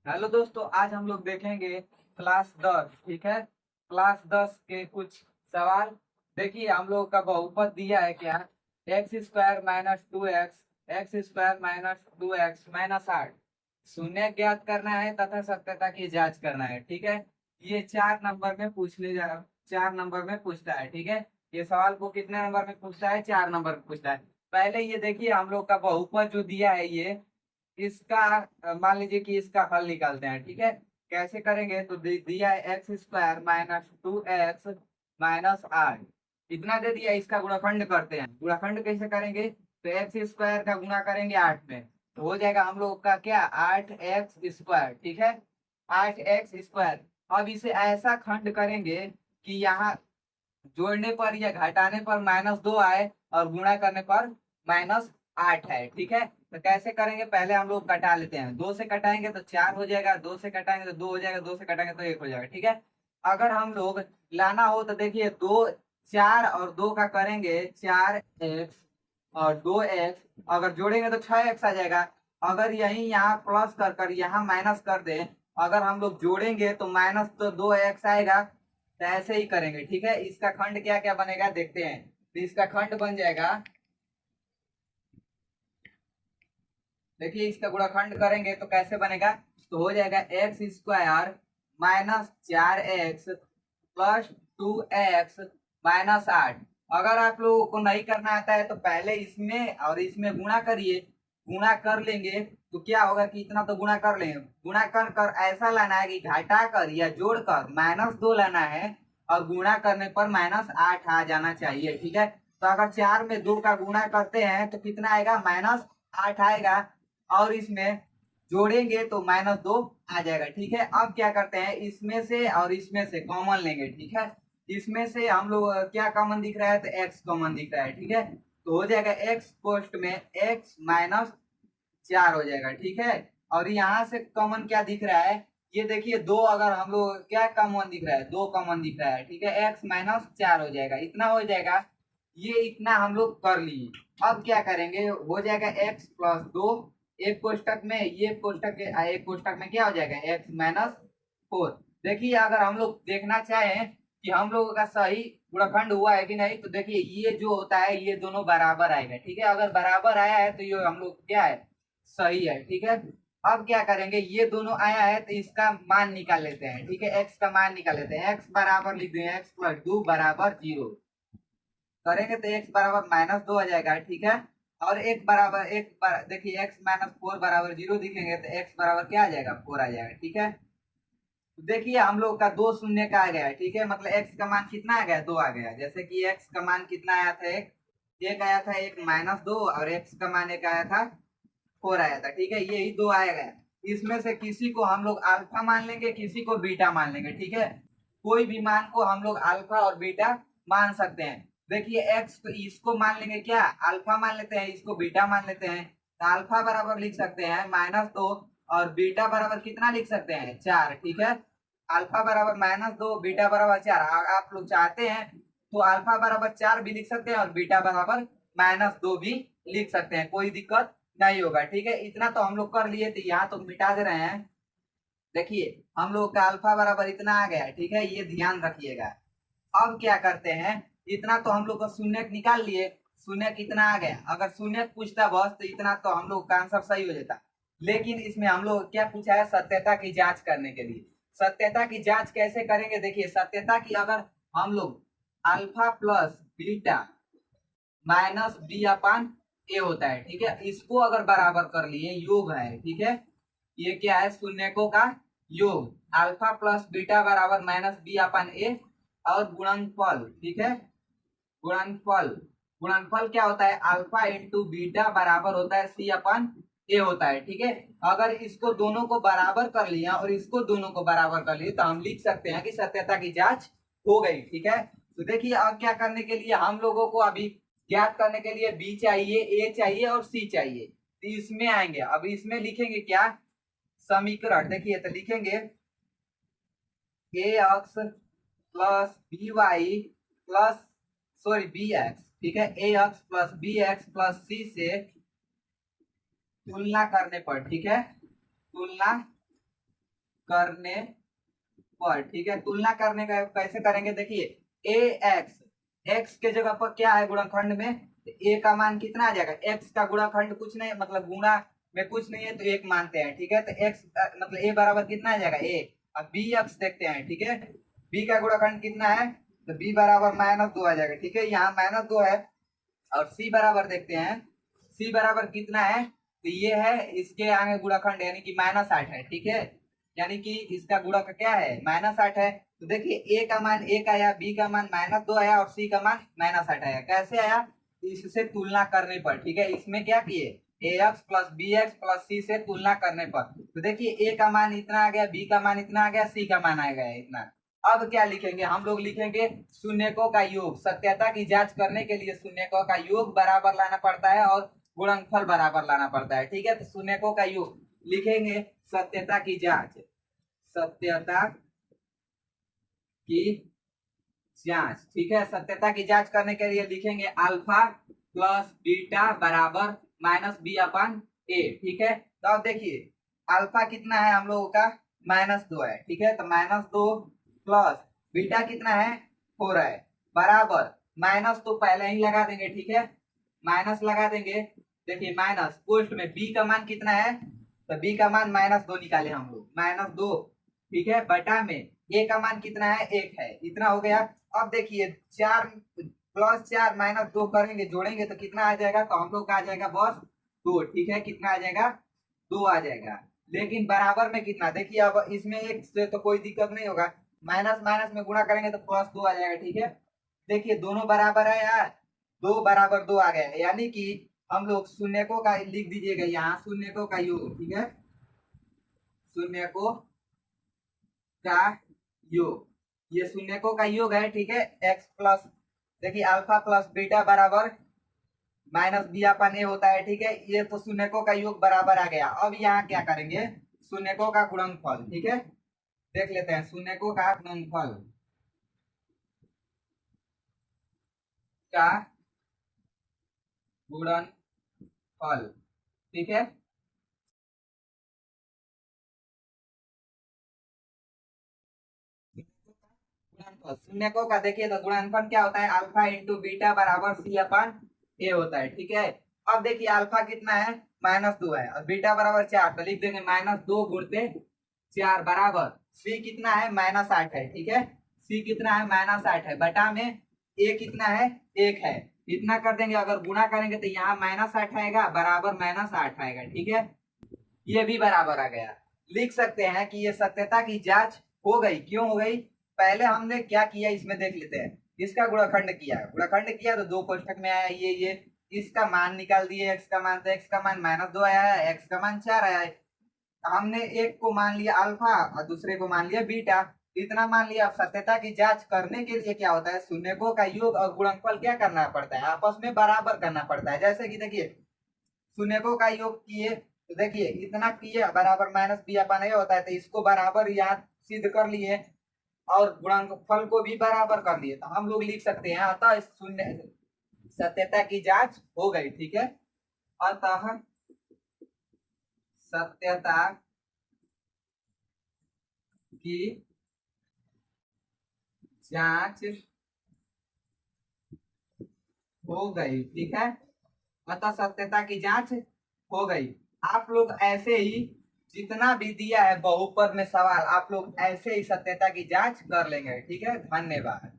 Hello दोस्तों, आज हम लोग देखेंगे क्लास 10। ठीक है, क्लास 10 के कुछ सवाल। देखिए, हम लोग का बहुपद दिया है क्या, x² - 2x, x² - 2x - 8। शून्य ज्ञात करना है तथा सत्यता की जांच करना है। ठीक है, ये 4 नंबर में पूछने जा 4 नंबर में पूछता है। ठीक है, ये सवाल को कितने नंबर में पूछता है, 4 नंबर में पूछता है। पहले ये देखिए, हम लोग का बहुपद जो दिया है ये इसका मान लीजिए कि इसका हल निकालते हैं। ठीक है, कैसे करेंगे, तो दिया है x² - 2x - 8। इतना दे दिया, इसका गुणनखंड करते हैं। गुणनखंड कैसे करेंगे, तो x² का गुणा करेंगे 8 में, तो हो जाएगा हम लोग का क्या, 8x²। ठीक है, 8x²। अब इसे ऐसा खंड करेंगे कि यहाँ जोड़ने पर या घटाने पर -2 आए और गुणा करने पर -8 है। ठीक है, तो कैसे करेंगे, पहले हम लोग कटा लेते हैं। 2 से कटाएंगे तो 4 हो जाएगा, 2 से कटाएंगे तो 2 हो जाएगा, 2 से कटाएंगे तो 1 हो जाएगा। ठीक है, अगर हम लोग लाना हो तो देखिए, 4 और 2 का करेंगे 4x और 2x, अगर जोड़ेंगे तो 6x आ जाएगा। अगर यही यहाँ प्लस कर कर यहाँ माइनस कर दें, अगर हम लोग जोड़ेंगे तो माइनस तो 2x आएगा। तो ऐसे ही करेंगे। ठीक है, इसका खंड क्या क्या बनेगा देखते हैं। तो इसका खंड बन जाएगा, देखिए इसका गुणाखंड करेंगे तो कैसे बनेगा, तो हो जाएगा x² - 4x + 2x - 8। अगर आप लोगों को नहीं करना आता है तो पहले इसमें और इसमें गुणा करिए। गुणा कर लेंगे तो क्या होगा कि इतना तो गुणा कर लेंगे। गुणा कर कर ऐसा लाना है कि घटा कर या जोड़कर -2 लाना है और गुणा करने पर -8 आ जाना चाहिए। ठीक है, तो अगर 4 में 2 का गुणा करते हैं तो कितना आएगा, -8 आएगा। और इसमें जोड़ेंगे तो -2 आ जाएगा। ठीक है, अब क्या करते हैं, इसमें से और इसमें से कॉमन लेंगे। ठीक है, इसमें से हम लोग क्या कॉमन दिख रहा है, तो x कॉमन दिख रहा है। ठीक है, तो हो जाएगा x पोस्ट में x - 4 हो जाएगा। ठीक है, और यहाँ से कॉमन क्या दिख रहा है, ये देखिए 2, अगर हम लोग क्या कॉमन दिख रहा है, 2 कॉमन दिख रहा है। ठीक है, x - 4 हो जाएगा, इतना हो जाएगा। ये इतना हम लोग कर लिए। अब क्या करेंगे, हो जाएगा x + 2, एक कोष्टक में, ये कोष्टक एक कोष्टक में क्या हो जाएगा, x - 4। देखिए, अगर हम लोग देखना चाहें कि हम लोगों का सही गुणनखंड हुआ है कि नहीं, तो देखिए ये जो होता है ये दोनों बराबर आएगा। ठीक है, अगर बराबर आया है तो ये हम लोग क्या है, सही है। ठीक है, अब क्या करेंगे, ये दोनों आया है तो इसका मान निकाल लेते हैं। ठीक है, x का मान निकाल लेते हैं। x बराबर लिख दें, x + 2 = 0 करेंगे तो x बराबर -2 आ जाएगा। ठीक है, और देखिए x - 4 = 0 दिखेंगे तो x बराबर क्या आ जाएगा, 4 आ जाएगा। ठीक है, तो देखिए हम लोग का 2 शून्य का आ गया है। ठीक है, मतलब x का मान कितना आ गया, 2 आ गया। जैसे कि x का मान कितना आया था, एक आया था, एक -2, और x का मान एक आया था, 4 आया था। ठीक है, यही 2 आएगा। इसमें से किसी को हम लोग अल्फा मान लेंगे, किसी को बीटा मान लेंगे। ठीक है, कोई भी मान को हम लोग अल्फा और बीटा मान सकते हैं। देखिए x तो इसको मान लेंगे, क्या अल्फा मान लेते हैं, इसको बीटा मान लेते हैं। तो अल्फा बराबर लिख सकते हैं -2, और बीटा बराबर कितना लिख सकते हैं, 4। ठीक है, अल्फा बराबर -2, बीटा बराबर 4। आप लोग चाहते हैं तो अल्फा बराबर 4 भी लिख सकते हैं और बीटा बराबर -2 भी लिख सकते हैं, कोई दिक्कत नहीं होगा। ठीक है, इतना तो हम लोग कर लिए, तो यहाँ तो मिटा दे रहे हैं। देखिए हम लोग का अल्फा बराबर इतना आ गया है। ठीक है, ये ध्यान रखिएगा। अब क्या करते हैं, इतना तो हम लोग का शून्य निकाल लिए। शून्य कितना आ गया, अगर शून्य पूछता बस तो इतना तो हम लोग का आंसर सही हो जाता। लेकिन इसमें हम लोग क्या पूछा है, सत्यता की जांच करने के लिए। सत्यता की जांच कैसे करेंगे, देखिए सत्यता की, अगर हम लोग अल्फा प्लस बीटा -b/a होता है। ठीक है, इसको अगर बराबर कर लिए, योग है। ठीक है, ये क्या है, शून्यकों का योग, अल्फा प्लस बीटा बराबर -b/a, और गुणनफल। ठीक है, गुणनफल, गुणनफल क्या होता है, अल्फा इंटू बीटा बराबर होता है c/a होता है। ठीक है, अगर इसको दोनों को बराबर कर लिया और इसको दोनों को बराबर कर लिए, तो हम लिख सकते हैं कि सत्यता की जांच हो गई। ठीक है, तो देखिए अब क्या करने के लिए, हम लोगों को अभी ज्ञात करने के लिए b चाहिए, a चाहिए और c चाहिए। तो इसमें आएंगे, अब इसमें लिखेंगे क्या, समीकरण। देखिए तो लिखेंगे ax plus by plus bx। ठीक है, ax plus bx plus c से तुलना करने पर, ठीक है, तुलना करने पर, ठीक है। तुलना करने का कैसे करेंगे, देखिए ए एक्स, एक्स के जगह पर क्या है गुणनखंड में, ए का मान कितना आ जाएगा, एक्स का गुणनखंड कुछ नहीं, मतलब गुणा में कुछ नहीं है तो एक मानते हैं, ठीक है। तो एक्स मतलब ए बराबर कितना आ जाएगा ए। अब बी एक्स देखते हैं, ठीक है। बी का गुणनखंड कितना है, तो बी बराबर -2 आ जाएगा, ठीक है। यहाँ -2 है। और सी बराबर देखते हैं, सी बराबर कितना है, तो ये है इसके आगे गुणनखंड यानी कि -8 है, ठीक है। यानी कि इसका गुणा का क्या है, -8 है। तो देखिए ए का मान 1 आया, बी का मान -2 आया और सी का मान -8 आया। कैसे आया, इससे तुलना करने पर, ठीक है। इसमें क्या किए, A X plus B X plus C से तुलना करने पर। तो देखिए ए का मान इतना आ गया, बी का मान इतना आ गया, सी का मान आ गया इतना। अब क्या लिखेंगे, हम लोग लिखेंगे शून्यकों का योग। सत्यता की जांच करने के लिए शून्यकों का योग बराबर लाना पड़ता है और गुणनफल बराबर लाना पड़ता है, ठीक है। तो शून्यकों का योग लिखेंगे, सत्यता की जांच, सत्यता की जांच, ठीक है। सत्यता की जांच करने के लिए लिखेंगे अल्फा प्लस बीटा बराबर -b अपन a, ठीक है। तो अब देखिए अल्फा कितना है हम लोगों का, -2 है, ठीक है। तो -2 प्लस बीटा कितना है 4 है, बराबर माइनस तो पहले ही लगा देंगे, ठीक है। माइनस लगा देंगे, देखिए माइनस पोस्ट में b का मान कितना है, तो b का मान -2 निकाले हम लोग, -2, ठीक है। बटा में a का मान कितना है 1 है, इतना हो गया। अब देखिए 4 प्लस 4 -2 करेंगे, जोड़ेंगे तो कितना आ जाएगा, तो हम लोग का आ जाएगा बस 2, ठीक है। कितना आ जाएगा, 2 आ जाएगा। लेकिन बराबर में कितना, देखिए अब इसमें एक से तो कोई दिक्कत नहीं होगा, माइनस माइनस में गुणा करेंगे तो +2 आ जाएगा, ठीक है। देखिए दोनों बराबर है यार, 2 बराबर 2 आ गया, यानी कि हम लोग शून्यकों का लिख दीजिएगा यहाँ, शून्यकों का योग, ठीक है। शून्यकों का योग, ये शून्यकों का योग है, ठीक है। एक्स प्लस, देखिए अल्फा प्लस बीटा बराबर -b अपन ए होता है, ठीक है। ये तो शून्यकों का योग बराबर आ गया। अब यहाँ क्या करेंगे, शून्यकों का गुणनफल, ठीक है। देख लेते हैं शून्यकों का गुणनफल का गुणनफल, ठीक है। शून्यकों का देखिए तो गुणनफल क्या होता है, अल्फा इंटू बीटा बराबर सी अपन ए होता है, ठीक है। अब देखिए अल्फा कितना है, -2 है और बीटा बराबर 4, तो लिख देंगे -2 गुणते 4 बराबर सी कितना है, -8 है, ठीक है। सी कितना है, -8 है, बटा में ए कितना है, 1 है, इतना कर देंगे। अगर गुणा करेंगे तो यहाँ -8 आएगा बराबर -8 आएगा, ठीक है। ये भी बराबर आ गया। लिख सकते हैं कि ये सत्यता की जांच हो गई। क्यों हो गई, पहले हमने क्या किया इसमें देख लेते हैं। इसका गुणनखंड किया, गुणनखंड किया तो 2 कोष्ठक में आया ये इसका मान निकाल दिए, एक्स का मान, तो एक्स का मान -2 आया है, एक्स का मान 4 आया है। हमने एक को मान लिया अल्फा और दूसरे को मान लिया बीटा, इतना मान लिया। अब सत्यता की जांच करने के लिए क्या होता है, शून्यकों का योग और गुणनफल क्या करना पड़ता है, आपस में बराबर करना पड़ता है। जैसे कि देखिए शून्यकों का योग किए तो देखिए इतना किए बराबर -b अपन ए होता है, तो इसको बराबर याद सिद्ध कर लिए और गुणनफल को भी बराबर कर दिए, तो हम लोग लिख सकते हैं अतः शून्य सत्यता की जांच हो गई, ठीक है। अतः सत्यता की जांच हो गई, ठीक है। अतः सत्यता की जांच हो गई। आप लोग ऐसे ही जितना भी दिया है बहुपद में सवाल, आप लोग ऐसे ही सत्यता की जांच कर लेंगे, ठीक है। धन्यवाद।